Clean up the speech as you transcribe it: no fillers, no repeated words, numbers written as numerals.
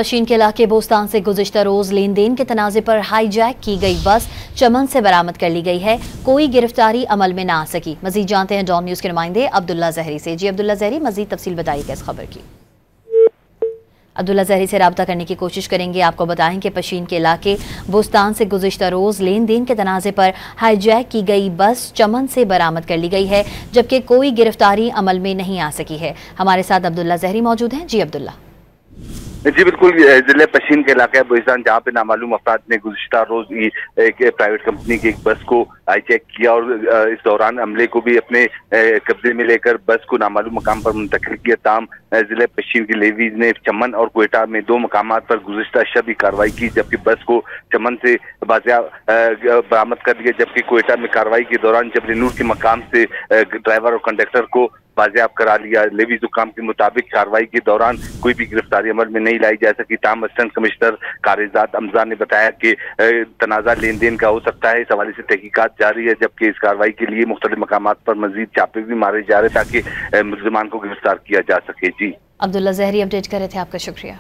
पशीन के इलाके बोस्तान से गुज़िश्ता रोज लेन देन के तनाज़े पर हाईजैक की गई बस चमन से बरामद कर ली गई है। कोई गिरफ्तारी अमल में ना आ सकी। मजीद जानते हैं डॉन न्यूज़ के नुमाइंदे अब्दुल्ला ज़हरी से। जी अब्दुल्ला ज़हरी, मजीद तफसील बताइएगा इस खबर की। अब्दुल्ला ज़हरी से रब्ता करने की कोशिश करेंगे। आपको बताएं कि पशीन के इलाके बोस्तान से गुज़िश्ता रोज़ लेन देन के तनाज़े पर हाईजैक की गई बस चमन से बरामद कर ली गई है, जबकि कोई गिरफ्तारी अमल में नहीं आ सकी है। हमारे साथ अब्दुल्ला ज़हरी मौजूद हैं। जी अब्दुल्ला। जी बिल्कुल, जिले पशीन के इलाके बोस्तान जहाँ पे नामालूम अफराद ने गुज़िश्ता रोज एक प्राइवेट कंपनी की एक बस को हाईजैक किया और इस दौरान अमले को भी अपने कब्जे में लेकर बस को नामालूम मकाम पर मुंतकिल किया। ताम जिले पशीन की लेवीज ने चमन और क्वेटा में 2 मकामात पर गुज़िश्ता शब ही कार्रवाई की, जबकि बस को चमन से बरामद कर लिया, जबकि क्वेटा में कार्रवाई के दौरान जबलनूर के मकाम से ड्राइवर और कंडक्टर को बाजियाब करा लिया। लेवीज हुकाम के मुताबिक कार्रवाई के दौरान कोई भी गिरफ्तारी अमल में नहीं लाई जा सकी। ताम असिस्टेंट कमिश्नर कारिजात अमजा ने बताया कि तनाज़ा लेन देन का हो सकता है, इस हवाले से तहकीकात जारी है, जबकि इस कार्रवाई के लिए मुख्तलिफ मकामात पर मजीद छापे भी मारे जा रहे ताकि मुल्ज़िमान को गिरफ्तार किया जा सके। जी अब्दुल्ला ज़हरी अपडेट कर रहे थे, आपका शुक्रिया।